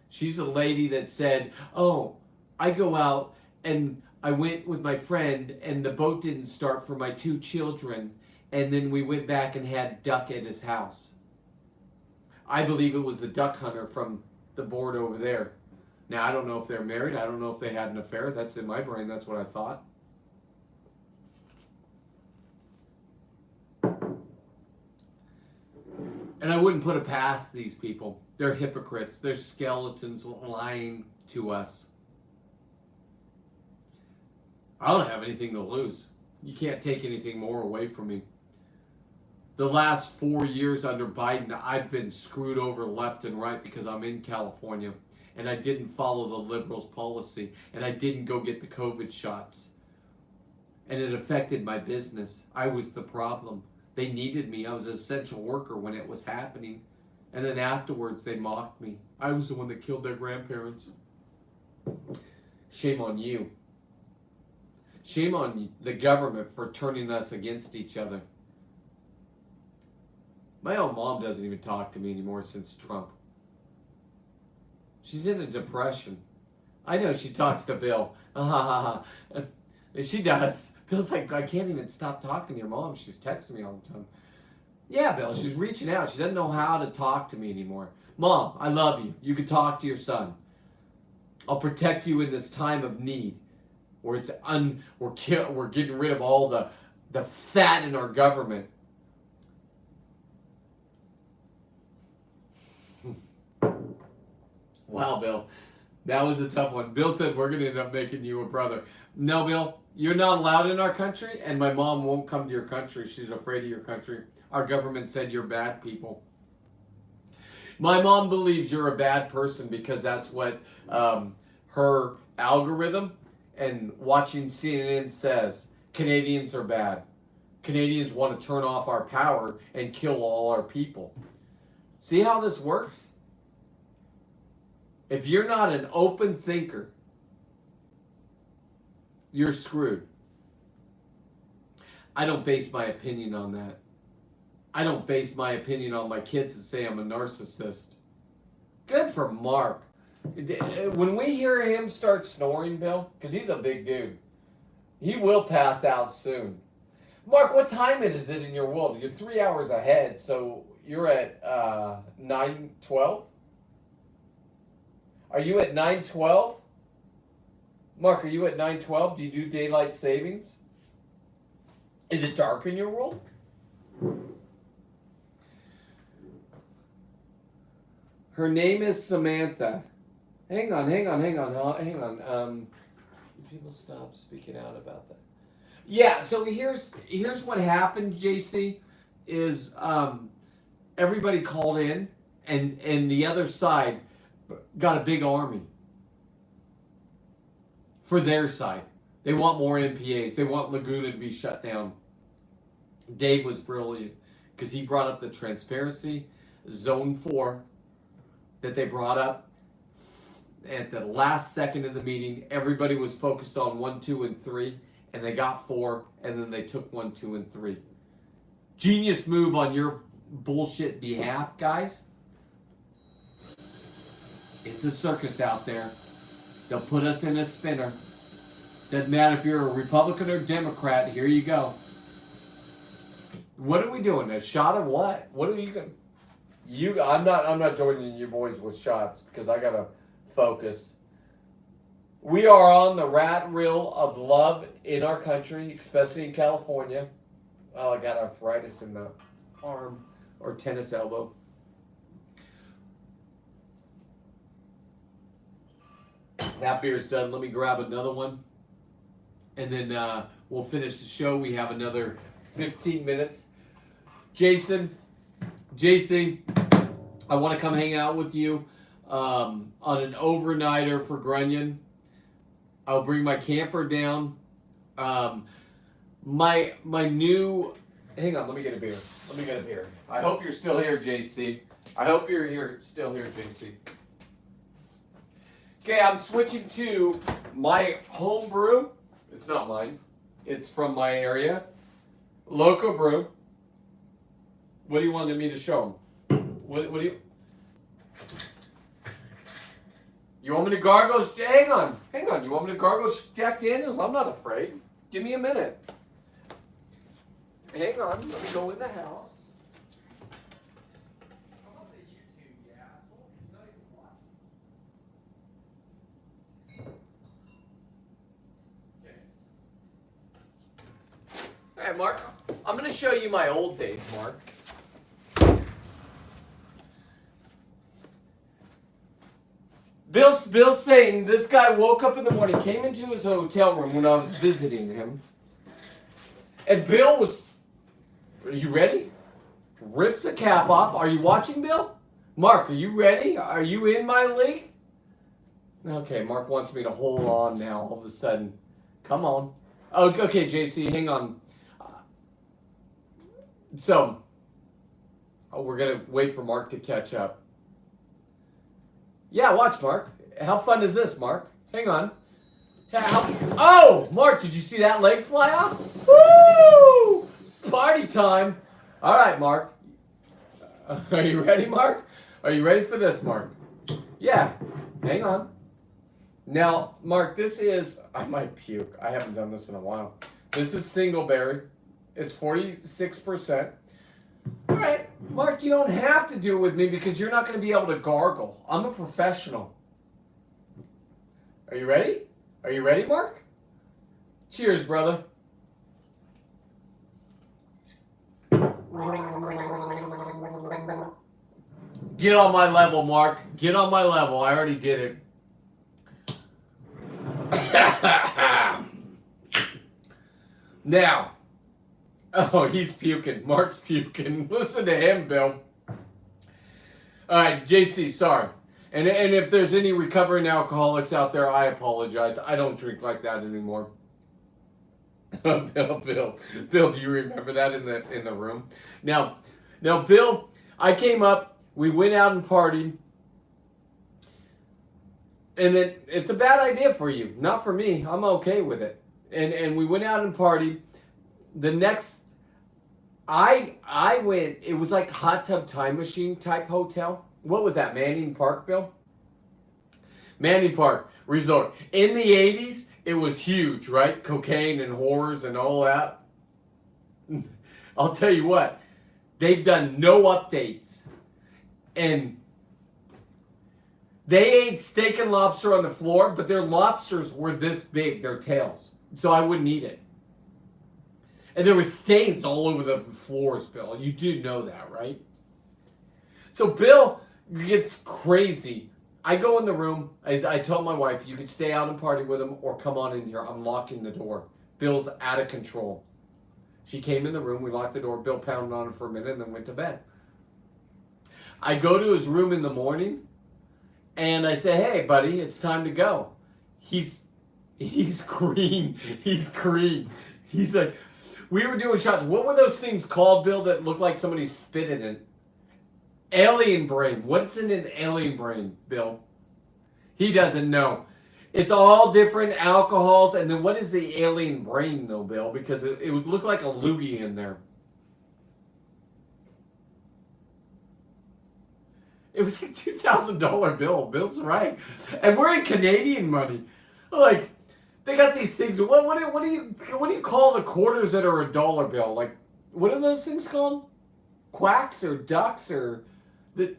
She's the lady that said, oh, I go out and I went with my friend and the boat didn't start for my 2 children. And then we went back and had duck at his house. I believe it was the duck hunter from the board over there. Now, I don't know if they're married. I don't know if they had an affair. That's in my brain. That's what I thought. And I wouldn't put it past these people. They're hypocrites. They're skeletons lying to us. I don't have anything to lose. You can't take anything more away from me. The last 4 years under Biden, I've been screwed over left and right because I'm in California and I didn't follow the liberals' policy and I didn't go get the COVID shots. And it affected my business. I was the problem. They needed me. I was an essential worker when it was happening. And then afterwards, they mocked me. I was the one that killed their grandparents. Shame on you. Shame on the government for turning us against each other. My own mom doesn't even talk to me anymore since Trump. She's in a depression. I know she talks to Bill. She does. Bill's like, I can't even stop talking to your mom. She's texting me all the time. Yeah, Bill, she's reaching out. She doesn't know how to talk to me anymore. Mom, I love you. You can talk to your son. I'll protect you in this time of need. Where it's we're getting rid of all the fat in our government. Wow, Bill. That was a tough one. Bill said we're going to end up making you a brother. No, Bill, you're not allowed in our country, and my mom won't come to your country. She's afraid of your country. Our government said you're bad people. My mom believes you're a bad person because that's what her algorithm and watching CNN says. Canadians are bad. Canadians want to turn off our power and kill all our people. See how this works? If you're not an open thinker, you're screwed. I don't base my opinion on that. I don't base my opinion on my kids and say I'm a narcissist. Good for Mark. When we hear him start snoring, Bill, because he's a big dude, he will pass out soon. Mark, what time is it in your world? You're 3 hours ahead, so you're at 9:12? Are you at 9:12? Mark, are you at 9:12? Do you do daylight savings? Is it dark in your world? Her name is Samantha. Hang on. People stop speaking out about that. Yeah, so here's what happened, JC, is everybody called in and the other side got a big army for their side. They want more MPAs. They want Laguna to be shut down. Dave was brilliant because he brought up the transparency, Zone 4, that they brought up at the last second of the meeting. Everybody was focused on 1, 2, and 3, and they got 4, and then they took 1, 2, and 3. Genius move on your bullshit behalf, guys. It's a circus out there. They'll put us in a spinner. Doesn't matter if you're a Republican or Democrat. Here you go. What are we doing? A shot of what? What are you going? I'm not joining you boys with shots because I gotta focus. We are on the rat reel of love in our country, especially in California. Oh, I got arthritis in the arm or tennis elbow. That beer's done. Let me grab another one. And then We'll finish the show. We have another 15 minutes. Jason, I want to come hang out with you on an overnighter for Grunion. I'll bring my camper down. My new... Hang on, let me get a beer. I hope you're still here, JC. Still here, JC. Okay, I'm switching to my home brew. It's not mine. It's from my area. Local brew. What do you want me to show them? What do you... You want me to gargle... Hang on. You want me to gargle Jack Daniels? I'm not afraid. Give me a minute. Hang on. Let me go in the house. Come on to YouTube, you asshole. You're not even watching. Okay. All right, Mark. I'm going to show you my old days, Mark. Bill's saying this guy woke up in the morning, came into his hotel room when I was visiting him, and Bill was... Are you ready? Rips the cap off. Are you watching, Bill? Mark, are you ready? Are you in my league? Okay, Mark wants me to hold on now all of a sudden. Come on. Oh, okay, JC, hang on. We're going to wait for Mark to catch up. Yeah, watch, Mark. How fun is this, Mark? Hang on. Oh, Mark, did you see that leg fly off? Woo! Party time. All right, Mark. Are you ready, Mark? Are you ready for this, Mark? Yeah. Hang on. Now, Mark, this is... I might puke. I haven't done this in a while. This is single berry. It's 46%. All right, Mark, you don't have to do it with me because you're not going to be able to gargle. I'm a professional. Are you ready? Are you ready, Mark? Cheers, brother. Get on my level, Mark. Get on my level. I already did it. Now. Oh, he's puking. Mark's puking. Listen to him, Bill. All right, JC, sorry. And if there's any recovering alcoholics out there, I apologize. I don't drink like that anymore. Bill, do you remember that in the room? Now, Bill, I came up. We went out and partied. And then it's a bad idea for you, not for me. I'm okay with it. And we went out and partied. The next, I went, it was like Hot Tub Time Machine type hotel. What was that, Manning Park, Bill? Manning Park Resort. In the 80s, it was huge, right? Cocaine and whores and all that. I'll tell you what, they've done no updates. And they ate steak and lobster on the floor, but their lobsters were this big, their tails. So I wouldn't eat it. And there were stains all over the floors, Bill. You do know that, right? So Bill gets crazy. I go in the room. I tell my wife, you can stay out and party with him or come on in here. I'm locking the door. Bill's out of control. She came in the room. We locked the door. Bill pounded on it for a minute and then went to bed. I go to his room in the morning and I say, hey, buddy, it's time to go. He's green. He's green. He's like... We were doing shots. What were those things called, Bill, that looked like somebody spit in it? Alien brain. What's in an alien brain, Bill? He doesn't know. It's all different alcohols. And then what is the alien brain, though, Bill? Because it would look like a loogie in there. It was like $2,000 bill. Bill's right. And we're in Canadian money. Like... They got these things. What do you call the quarters that are $1 bill? Like, what are those things called? Quacks or ducks or the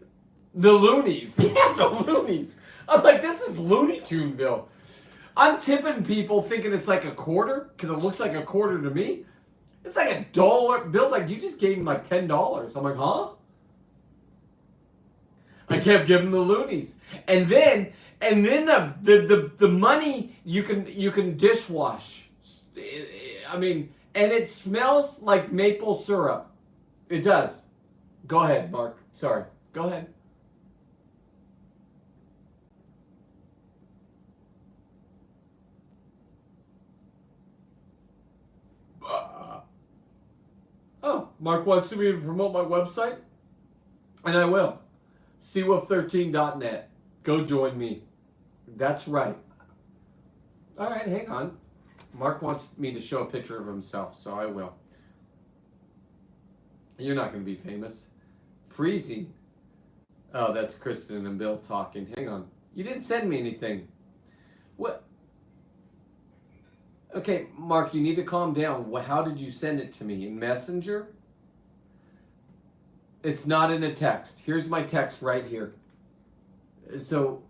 loonies? Yeah, the loonies. I'm like, this is Looney Tune bill. I'm tipping people thinking it's like a quarter because it looks like a quarter to me. It's like $1. Bill's like, you just gave him like $10. I'm like, huh? I kept giving the loonies, and then the money you can dishwash. I mean, and it smells like maple syrup. It does. Go ahead, Mark. Sorry. Go ahead. Oh, Mark wants me to promote my website? And I will. Seawolf13.net. Go join me. That's right. All right, hang on. Mark wants me to show a picture of himself, so I will. You're not going to be famous. Freezing. Oh, that's Kristen and Bill talking. Hang on. You didn't send me anything. What? Okay, Mark, you need to calm down. How did you send it to me? In Messenger? It's not in a text. Here's my text right here. So,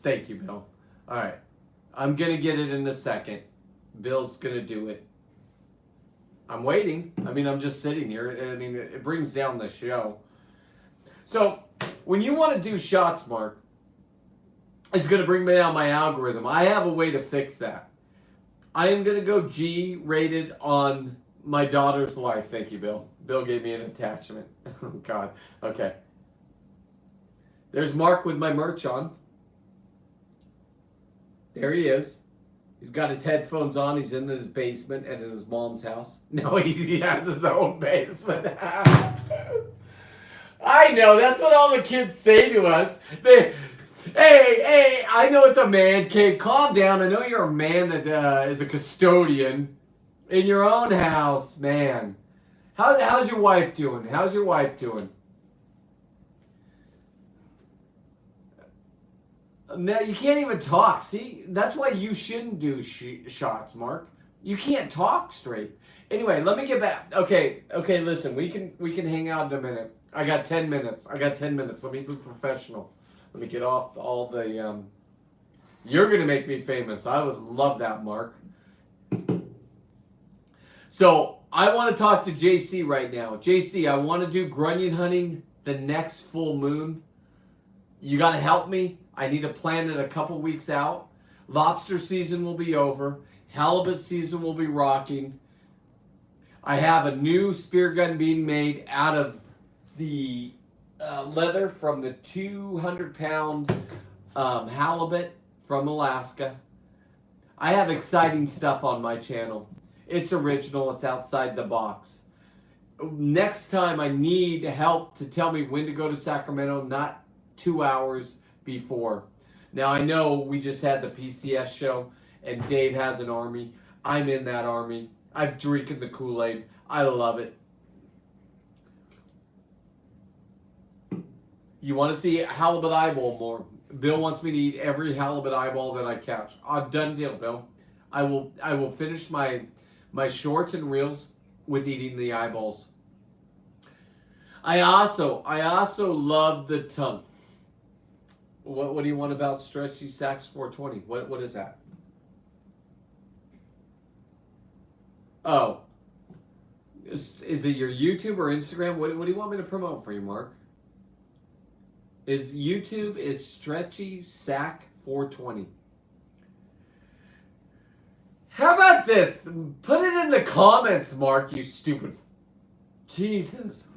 thank you, Bill. All right. I'm going to get it in a second. Bill's going to do it. I'm waiting. I mean, I'm just sitting here. I mean, it brings down the show. So, when you want to do shots, Mark, it's going to bring down my algorithm. I have a way to fix that. I am going to go G-rated on my daughter's life. Thank you, Bill. Bill gave me an attachment. Oh, God. Okay. There's Mark with my merch on. There he is. He's got his headphones on. He's in his basement at his mom's house. No, he has his own basement. I know. That's what all the kids say to us. Hey, I know it's a man cave. Calm down. I know you're a man that is a custodian in your own house, man. How's your wife doing? How's your wife doing? No, you can't even talk. See, that's why you shouldn't do shots, Mark. You can't talk straight. Anyway, let me get back. Okay. Listen, we can hang out in a minute. I got 10 minutes. Let me be professional. Let me get off all the. You're gonna make me famous. I would love that, Mark. So I want to talk to JC right now. JC, I want to do grunion hunting the next full moon. You got to help me. I need to plan it a couple weeks out. Lobster season will be over. Halibut season will be rocking. I have a new spear gun being made out of the leather from the 200-pound halibut from Alaska. I have exciting stuff on my channel. It's original. It's outside the box. Next time I need help to tell me when to go to Sacramento, not 2 hours before. Now I know we just had the PCS show and Dave has an army. I'm in that army. I've drinking the Kool-Aid. I love it. You want to see halibut eyeball more? Bill wants me to eat every halibut eyeball that I catch. Done deal, Bill. I will finish my shorts and reels with eating the eyeballs. I also love the tongue. What do you want about Stretchy Sacks 420? What is that? Oh. Is it your YouTube or Instagram? What do you want me to promote for you, Mark? YouTube is Stretchy Sack 420. How about this? Put it in the comments, Mark, you stupid. Jesus.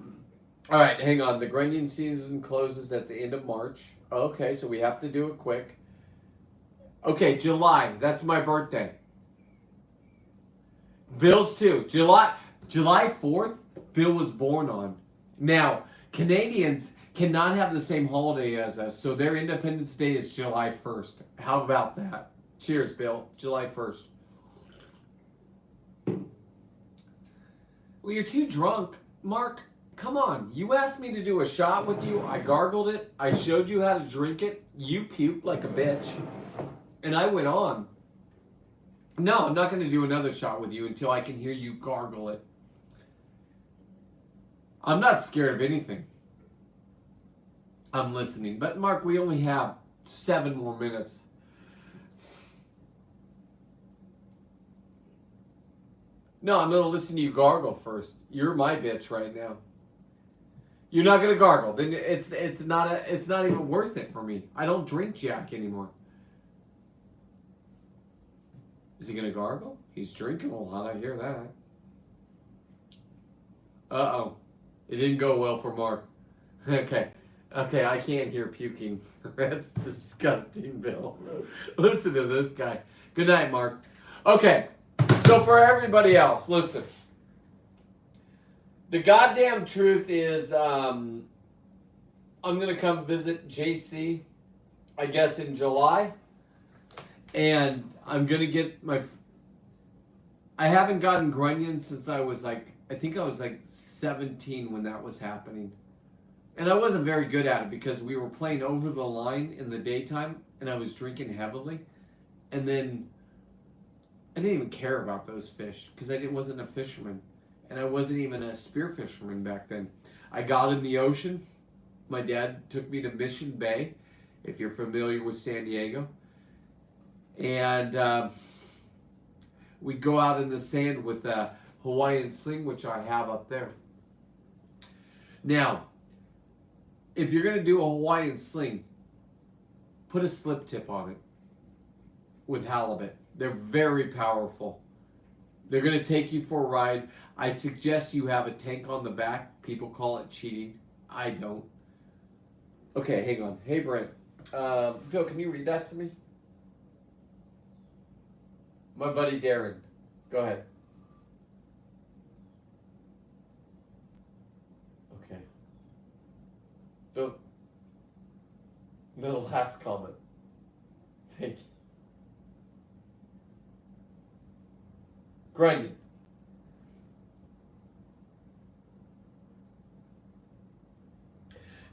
All right, hang on. The grunion season closes at the end of March. Okay, so we have to do it quick. Okay, July. That's my birthday. Bill's too. July 4th, Bill was born on. Now, Canadians cannot have the same holiday as us, so their Independence Day is July 1st. How about that? Cheers, Bill. July 1st. Well, you're too drunk. Mark, come on. You asked me to do a shot with you. I gargled it. I showed you how to drink it. You puked like a bitch. And I went on. No, I'm not going to do another shot with you until I can hear you gargle it. I'm not scared of anything. I'm listening. But Mark, we only have 7 more minutes. No, I'm going to listen to you gargle first. You're my bitch right now. You're not going to gargle. Then it's not even worth it for me. I don't drink Jack anymore. Is he gonna gargle? He's drinking a lot. I hear that. Uh-oh. It didn't go well for Mark. Okay. Okay, I can't hear puking. That's disgusting, Bill. Listen to this guy. Good night, Mark. Okay. So for everybody else, listen. The goddamn truth is, I'm going to come visit JC, I guess, in July. And I'm going to get my... I haven't gotten grunion since I was like, I think I was like 17 when that was happening. And I wasn't very good at it because we were playing over the line in the daytime and I was drinking heavily. And then I didn't even care about those fish because I wasn't a fisherman. And I wasn't even a spear fisherman back then. I got in the ocean. My dad took me to Mission Bay, if you're familiar with San Diego. And we'd go out in the sand with a Hawaiian sling, which I have up there. Now, if you're going to do a Hawaiian sling, put a slip tip on it with halibut. They're very powerful. They're going to take you for a ride. I suggest you have a tank on the back. People call it cheating. I don't. Okay, hang on. Hey, Brent. Bill, can you read that to me? My buddy Darren. Go ahead. Okay. The last comment. Thank you. Grinding.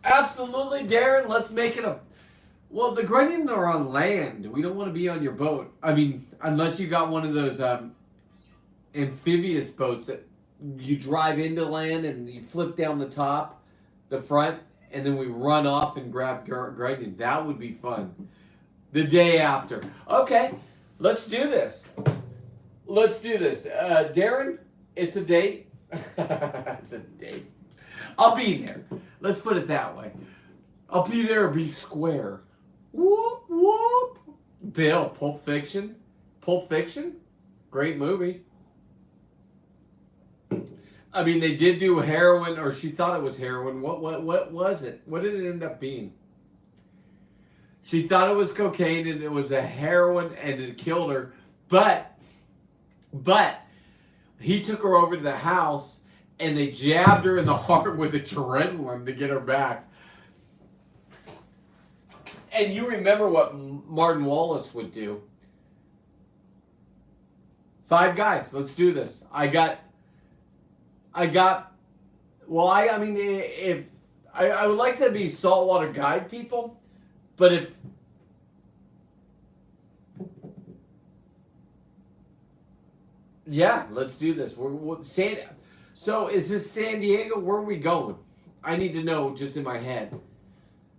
Absolutely, Darren. Let's make it a... Well, the grunion are on land. We don't want to be on your boat. I mean, unless you got one of those amphibious boats that you drive into land and you flip down the top, the front, and then we run off and grab grunion. That would be fun. The day after. Okay, let's do this. Let's do this. Darren, it's a date. It's a date. I'll be there. Let's put it that way. I'll be there or be square. Whoop, whoop. Bill, Pulp Fiction. Pulp Fiction? Great movie. I mean, they did do heroin, or she thought it was heroin. What was it? What did it end up being? She thought it was cocaine, and it was a heroin, and it killed her. But he took her over to the house, and they jabbed her in the heart with adrenaline to get her back. And you remember what Martin Wallace would do. 5 guys, let's do this. I mean, if I would like to be saltwater guide people, but if yeah, let's do this. So is this San Diego? Where are we going? I need to know just in my head.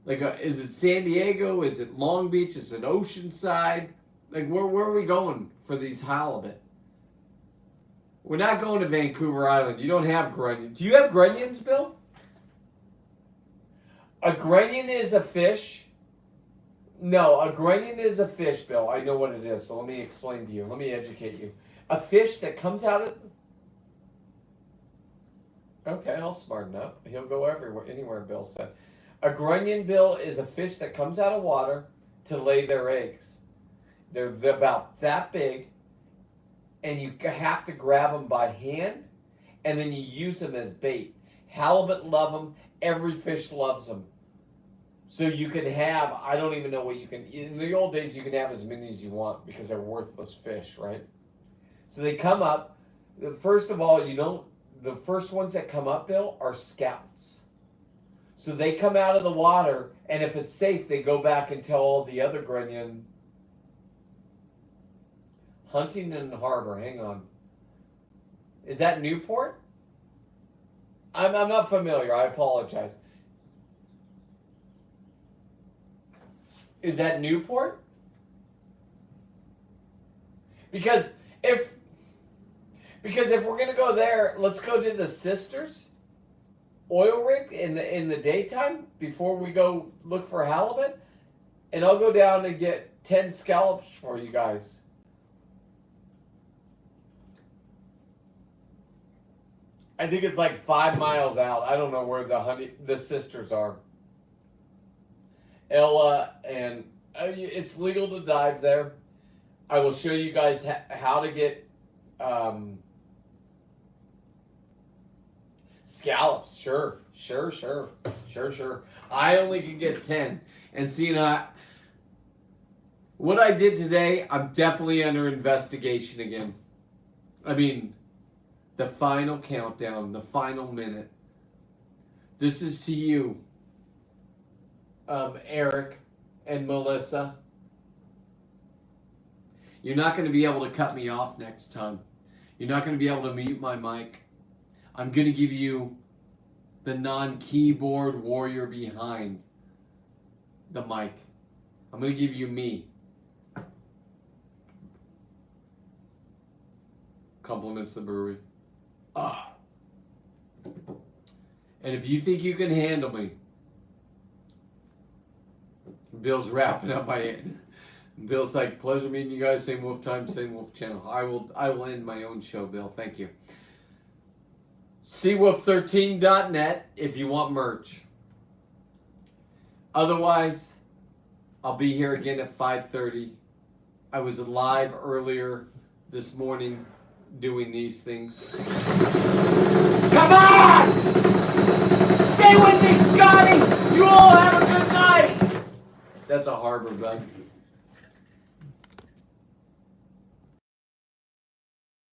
Like, is it San Diego? Is it Long Beach? Is it Oceanside? Like, where are we going for these halibut? We're not going to Vancouver Island. You don't have grunions. Do you have grunions, Bill? A grunion is a fish. No, a grunion is a fish, Bill. I know what it is, so let me explain to you. Let me educate you. A fish that comes out of... Okay, I'll smarten up. He'll go anywhere, Bill said. A grunion, Bill, is a fish that comes out of water to lay their eggs. They're about that big, and you have to grab them by hand, and then you use them as bait. Halibut love them. Every fish loves them. So you can have, I don't even know what you can, in the old days you can have as many as you want because they're worthless fish, right? So they come up. First of all, the first ones that come up, Bill, are scouts. So they come out of the water, and if it's safe, they go back and tell all the other grunion. Huntington Harbor, hang on. Is that Newport? I'm not familiar, I apologize. Is that Newport? Because if we're gonna go there, let's go to the Sisters oil rig in the daytime before we go look for halibut, and I'll go down and get 10 scallops for you guys. I think it's like 5 miles out. I don't know where the sisters are. Ella and it's legal to dive there. I will show you guys how to get scallops. Sure. I only can get 10. And see, what I did today, I'm definitely under investigation again. I mean, the final countdown, the final minute. This is to you, Eric and Melissa. You're not going to be able to cut me off next time. You're not going to be able to mute my mic. I'm going to give you the non-keyboard warrior behind the mic. I'm going to give you me. Compliments the brewery. Ah. And if you think you can handle me, Bill's wrapping up my. Bill's like, pleasure meeting you guys. Same Wolf Time, same Wolf Channel. I will end my own show, Bill. Thank you. Seawolf13.net if you want merch. Otherwise, I'll be here again at 5:30. I was live earlier this morning doing these things. Come on! Stay with me, Scotty! You all have a good night! That's a harbor bug.